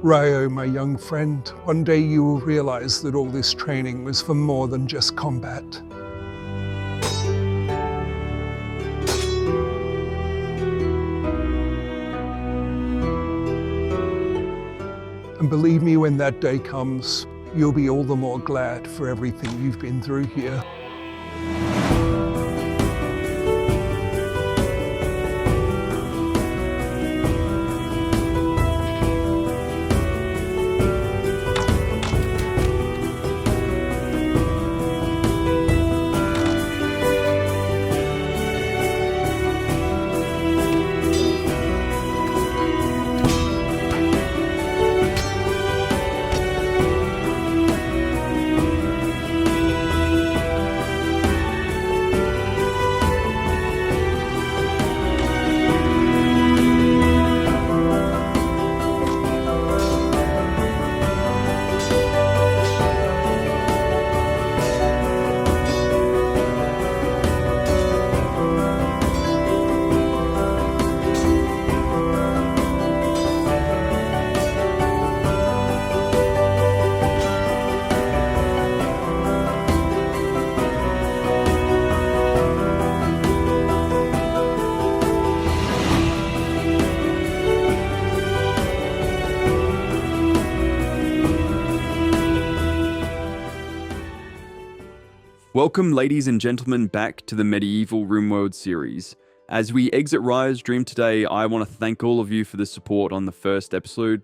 Ryo, my young friend, one day you will realize that all this training was for more than just combat. And believe me, when that day comes, you'll be all the more glad for everything you've been through here. Welcome, ladies and gentlemen, back to the Medieval Rimworld series. As we exit Ryo's dream today, I want to thank all of you for the support on the first episode.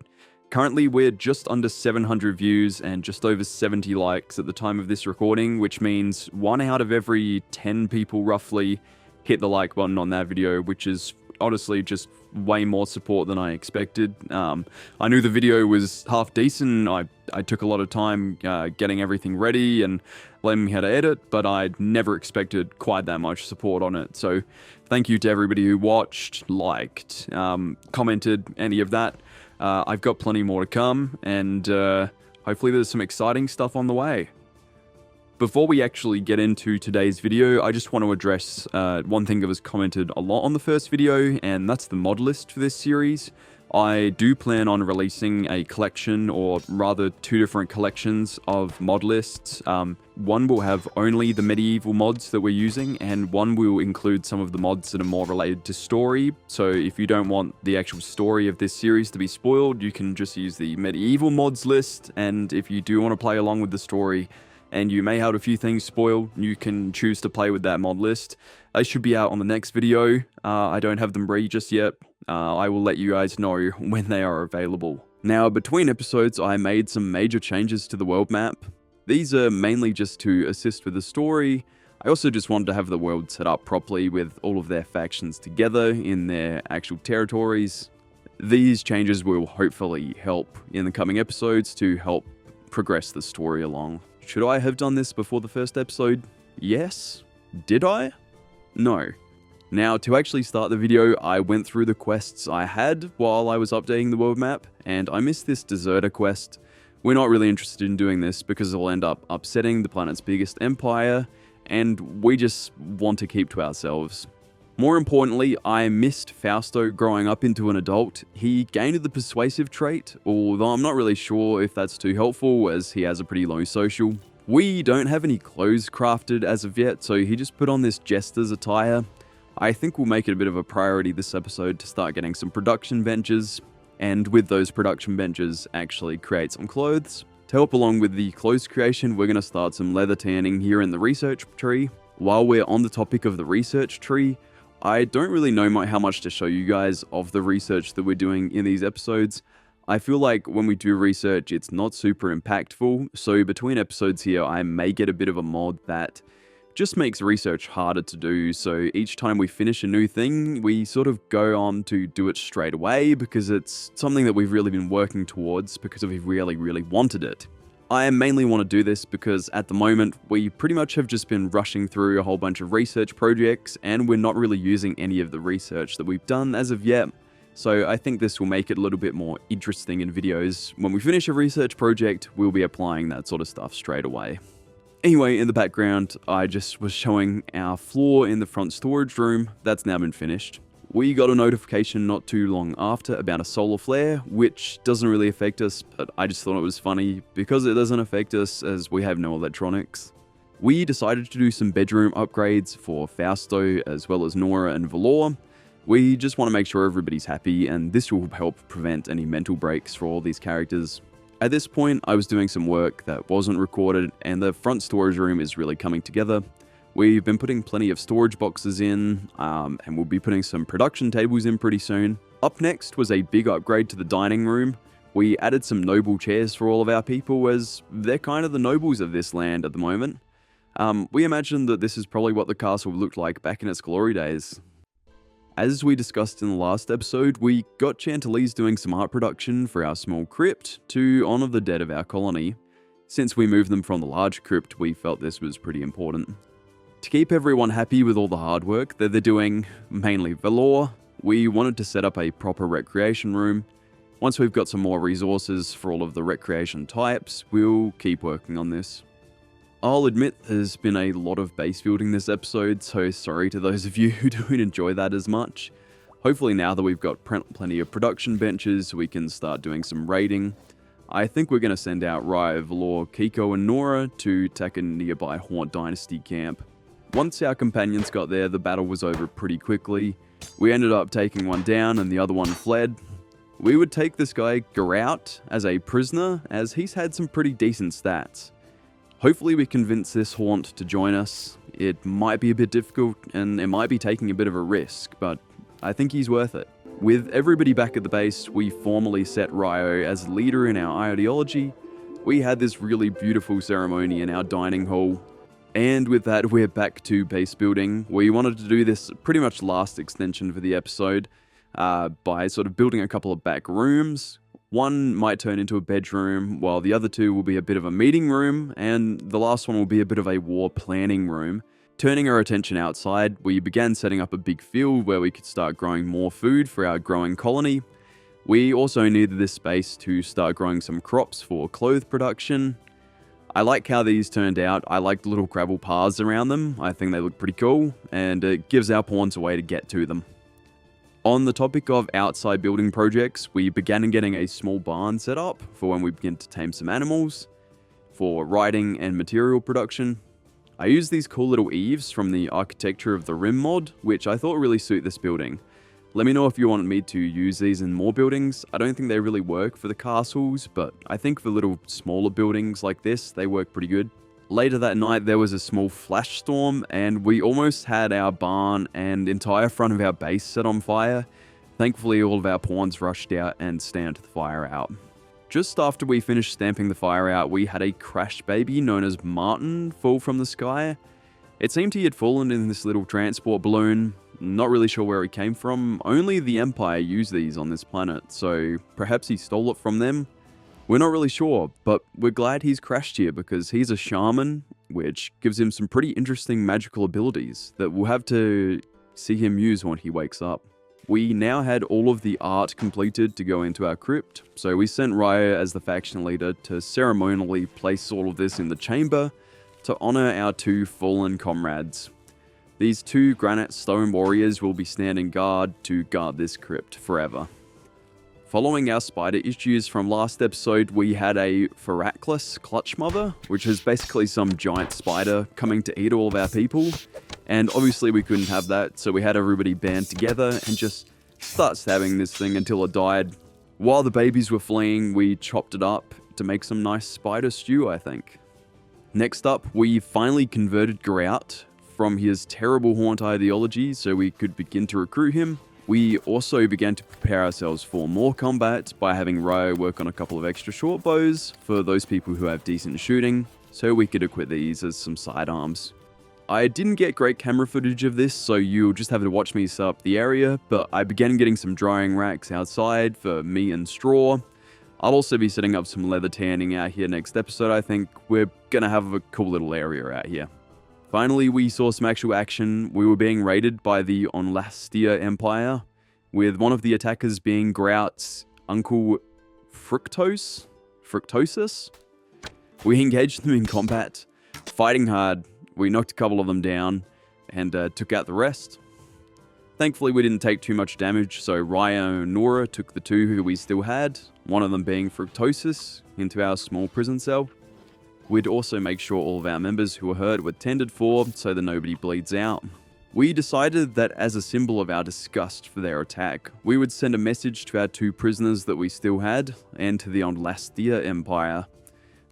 Currently, we're just under 700 views and just over 70 likes at the time of this recording, which means 1 out of every 10 people roughly hit the like button on that video, which is honestly just way more support than I expected. I knew the video was half decent. I took a lot of time getting everything ready and learning me how to edit, but I never expected quite that much support on it. So thank you to everybody who watched, liked, commented, any of that. I've got plenty more to come, and hopefully there's some exciting stuff on the way. Before we actually get into today's video, I just want to address one thing that was commented a lot on the first video, and that's the mod list for this series. I do plan on releasing a collection, or rather 2 different collections of mod lists. One will have only the medieval mods that we're using, and one will include some of the mods that are more related to story. So if you don't want the actual story of this series to be spoiled, you can just use the medieval mods list, and if you do want to play along with the story, and you may have a few things spoiled, you can choose to play with that mod list. They should be out on the next video. I don't have them ready just yet. I will let you guys know when they are available. Now, between episodes, I made some major changes to the world map. These are mainly just to assist with the story. I also just wanted to have the world set up properly with all of their factions together in their actual territories. These changes will hopefully help in the coming episodes to help progress the story along. Should I have done this before the first episode? Yes. Did I? No. Now, to actually start the video, I went through the quests I had while I was updating the world map, and I missed this deserter quest. We're not really interested in doing this because it'll end up upsetting the planet's biggest empire, and we just want to keep to ourselves. More importantly, I missed Fausto growing up into an adult. He gained the persuasive trait, although I'm not really sure if that's too helpful as he has a pretty low social. We don't have any clothes crafted as of yet, so he just put on this jester's attire. I think we'll make it a bit of a priority this episode to start getting some production benches, and with those production benches actually create some clothes. To help along with the clothes creation, we're going to start some leather tanning here in the research tree. While we're on the topic of the research tree, I don't really know how much to show you guys of the research that we're doing in these episodes. I feel like when we do research, it's not super impactful, so between episodes here, I may get a bit of a mod that just makes research harder to do, so each time we finish a new thing, we sort of go on to do it straight away because it's something that we've really been working towards because we've really wanted it. I mainly want to do this because at the moment, we pretty much have just been rushing through a whole bunch of research projects and we're not really using any of the research that we've done as of yet. So I think this will make it a little bit more interesting in videos. When we finish a research project, we'll be applying that sort of stuff straight away. Anyway, in the background, I just was showing our floor in the front storage room. That's now been finished. We got a notification not too long after about a solar flare, which doesn't really affect us, but I just thought it was funny because it doesn't affect us as we have no electronics. We decided to do some bedroom upgrades for Fausto as well as Nora and Valor. We just want to make sure everybody's happy, and this will help prevent any mental breaks for all these characters. At this point, I was doing some work that wasn't recorded, and the front storage room is really coming together. We've been putting plenty of storage boxes in, and we'll be putting some production tables in pretty soon. Up next was a big upgrade to the dining room. We added some noble chairs for all of our people, as they're kind of the nobles of this land at the moment. We imagined that this is probably what the castle looked like back in its glory days. As we discussed in the last episode, we got Chantilly's doing some art production for our small crypt to honour the dead of our colony. Since we moved them from the large crypt, we felt this was pretty important. To keep everyone happy with all the hard work that they're doing, mainly Valor, we wanted to set up a proper recreation room. Once we've got some more resources for all of the recreation types, we'll keep working on this. I'll admit there's been a lot of base building this episode, so sorry to those of you who don't enjoy that as much. Hopefully now that we've got plenty of production benches, we can start doing some raiding. I think we're going to send out Raya, Valor, Kiko and Nora to attack a nearby Haunt Dynasty camp. Once our companions got there, the battle was over pretty quickly. We ended up taking one down and the other one fled. We would take this guy, Góða, as a prisoner, as he's had some pretty decent stats. Hopefully we convince this Haunt to join us. It might be a bit difficult and it might be taking a bit of a risk, but I think he's worth it. With everybody back at the base, we formally set Ryo as leader in our ideology. We had this really beautiful ceremony in our dining hall. And with that, we're back to base building. We wanted to do this pretty much last extension for the episode by sort of building a couple of back rooms. One might turn into a bedroom, while the other two will be a bit of a meeting room, and the last one will be a bit of a war planning room. Turning our attention outside, we began setting up a big field where we could start growing more food for our growing colony. We also needed this space to start growing some crops for clothes production. I like how these turned out. I like the little gravel paths around them. I think they look pretty cool, and it gives our pawns a way to get to them. On the topic of outside building projects, we began getting a small barn set up for when we begin to tame some animals, for writing and material production. I used these cool little eaves from the architecture of the Rimworld, which I thought really suit this building. Let me know if you want me to use these in more buildings. I don't think they really work for the castles, but I think for little smaller buildings like this, they work pretty good. Later that night, there was a small flash storm, and we almost had our barn and entire front of our base set on fire. Thankfully, all of our pawns rushed out and stamped the fire out. Just after we finished stamping the fire out, we had a crash baby known as Martin fall from the sky. It seemed he had fallen in this little transport balloon. Not really sure where he came from. Only the Empire used these on this planet, so perhaps he stole it from them. We're not really sure, but we're glad he's crashed here because he's a shaman, which gives him some pretty interesting magical abilities that we'll have to see him use when he wakes up. We now had all of the art completed to go into our crypt, so we sent Raya as the faction leader to ceremonially place all of this in the chamber to honor our two fallen comrades. These two granite stone warriors will be standing guard to guard this crypt forever. Following our spider issues from last episode, we had a Feraclus clutch mother, which is basically some giant spider coming to eat all of our people. And obviously we couldn't have that, so we had everybody band together and just start stabbing this thing until it died. While the babies were fleeing, we chopped it up to make some nice spider stew, I think. Next up, we finally converted Góða from his terrible haunt ideology so we could begin to recruit him. We also began to prepare ourselves for more combat by having Ryo work on a couple of extra short bows for those people who have decent shooting, so we could equip these as some sidearms. I didn't get great camera footage of this, so you'll just have to watch me set up the area, but I began getting some drying racks outside for meat and straw. I'll also be setting up some leather tanning out here next episode. I think we're gonna have a cool little area out here. Finally, we saw some actual action. We were being raided by the Onlastia Empire, with one of the attackers being Grout's uncle Fructosis. We engaged them in combat, fighting hard. We knocked a couple of them down and took out the rest. Thankfully, we didn't take too much damage, so Ryo and Nora took the two who we still had, one of them being Fructosis, into our small prison cell. We'd also make sure all of our members who were hurt were tended for so that nobody bleeds out. We decided that as a symbol of our disgust for their attack, we would send a message to our two prisoners that we still had and to the Ondlastia Empire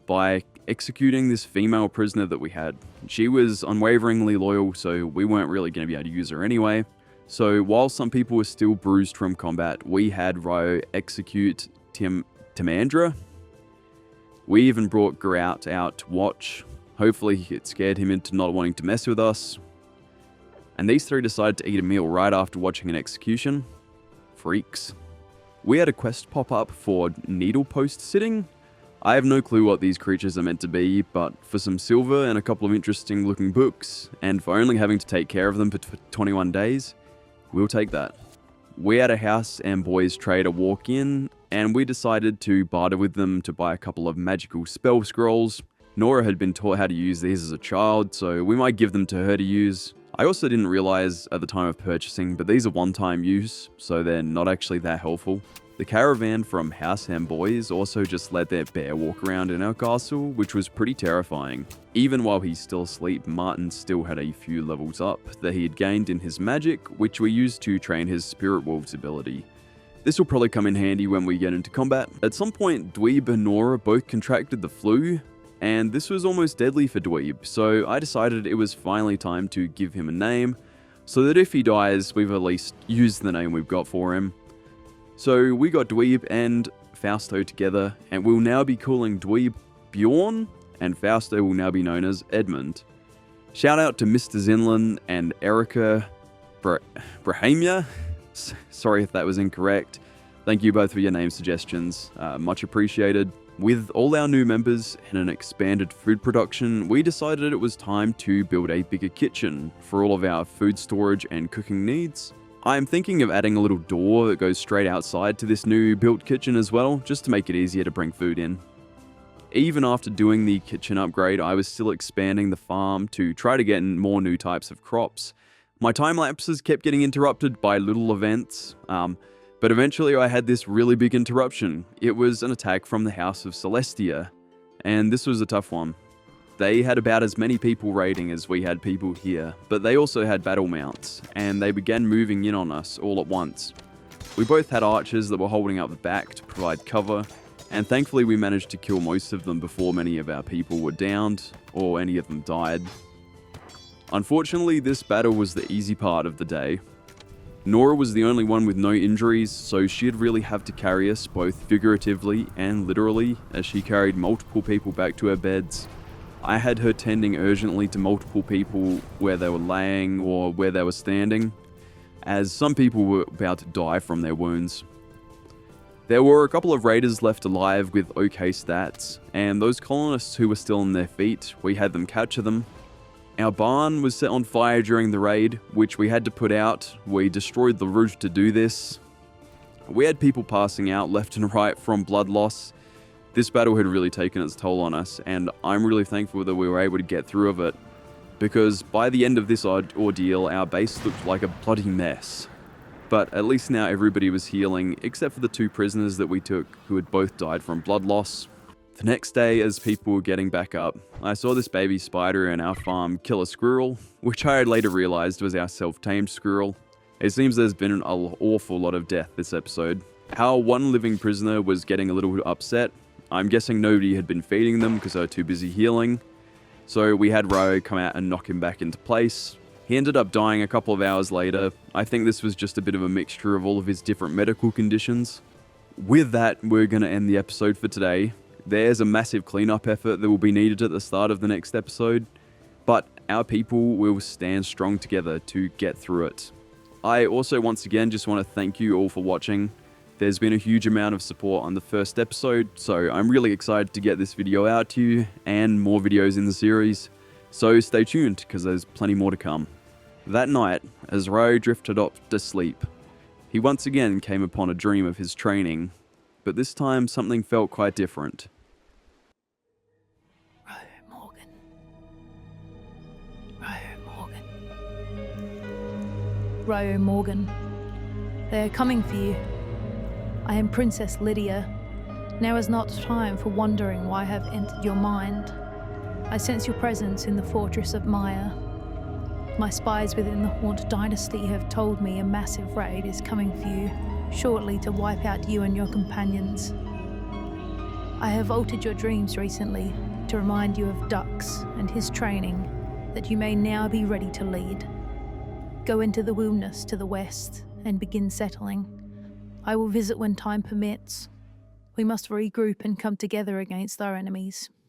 by executing this female prisoner that we had. She was unwaveringly loyal, so we weren't really going to be able to use her anyway. So while some people were still bruised from combat, we had Ryo execute Timandra. We even brought Grout out to watch. Hopefully it scared him into not wanting to mess with us. And these three decided to eat a meal right after watching an execution. Freaks. We had a quest pop up for needle post sitting. I have no clue what these creatures are meant to be, but for some silver and a couple of interesting looking books, and for only having to take care of them for 21 days, we'll take that. We had a house and boys trader walk in, and we decided to barter with them to buy a couple of magical spell scrolls. Nora had been taught how to use these as a child, so we might give them to her to use. I also didn't realize at the time of purchasing, but these are one-time use, so they're not actually that helpful. The caravan from House and Boys also just let their bear walk around in our castle, which was pretty terrifying. Even while he's still asleep, Martin still had a few levels up that he had gained in his magic, which we used to train his Spirit Wolves ability. This will probably come in handy when we get into combat. At some point, Dweeb and Nora both contracted the flu, and this was almost deadly for Dweeb, so I decided it was finally time to give him a name, so that if he dies, we've at least used the name we've got for him. So we got Dweeb and Fausto together, and we'll now be calling Dweeb Bjorn, and Fausto will now be known as Edmund. Shout out to Mr. Zinlin and Erica Brahemia. Sorry if that was incorrect. Thank you both for your name suggestions. Much appreciated. With all our new members and an expanded food production, we decided it was time to build a bigger kitchen for all of our food storage and cooking needs. I'm thinking of adding a little door that goes straight outside to this new built kitchen as well, just to make it easier to bring food in. Even after doing the kitchen upgrade, I was still expanding the farm to try to get in more new types of crops. My time lapses kept getting interrupted by little events, but eventually I had this really big interruption. It was an attack from the House of Celestia, and this was a tough one. They had about as many people raiding as we had people here, but they also had battle mounts, and they began moving in on us all at once. We both had archers that were holding up the back to provide cover, and thankfully we managed to kill most of them before many of our people were downed, or any of them died. Unfortunately, this battle was the easy part of the day. Nora was the only one with no injuries, so she'd really have to carry us both figuratively and literally, as she carried multiple people back to our beds. I had her tending urgently to multiple people where they were laying or where they were standing, as some people were about to die from their wounds. There were a couple of raiders left alive with okay stats, and those colonists who were still on their feet, we had them capture them. Our barn was set on fire during the raid, which we had to put out. We destroyed the roof to do this. We had people passing out left and right from blood loss. This battle had really taken its toll on us, and I'm really thankful that we were able to get through of it, because by the end of this ordeal, our base looked like a bloody mess. But at least now everybody was healing, except for the two prisoners that we took, who had both died from blood loss. The next day, as people were getting back up, I saw this baby spider in our farm kill a squirrel, which I had later realized was our self-tamed squirrel. It seems there's been an awful lot of death this episode. Our one living prisoner was getting a little upset. I'm guessing nobody had been feeding them because they were too busy healing. So we had Ryo come out and knock him back into place. He ended up dying a couple of hours later. I think this was just a bit of a mixture of all of his different medical conditions. With that, we're going to end the episode for today. There's a massive cleanup effort that will be needed at the start of the next episode, but our people will stand strong together to get through it. I also once again just want to thank you all for watching. There's been a huge amount of support on the first episode, so I'm really excited to get this video out to you and more videos in the series. So stay tuned, because there's plenty more to come. That night, as Ryo drifted off to sleep, he once again came upon a dream of his training, but this time something felt quite different. Ryo Morgan. They are coming for you. I am Princess Lydia. Now is not time for wondering why I have entered your mind. I sense your presence in the fortress of Maya. My spies within the Haunt dynasty have told me a massive raid is coming for you, shortly to wipe out you and your companions. I have altered your dreams recently to remind you of Dux and his training, that you may now be ready to lead. Go into the wilderness to the west and begin settling. I will visit when time permits. We must regroup and come together against our enemies.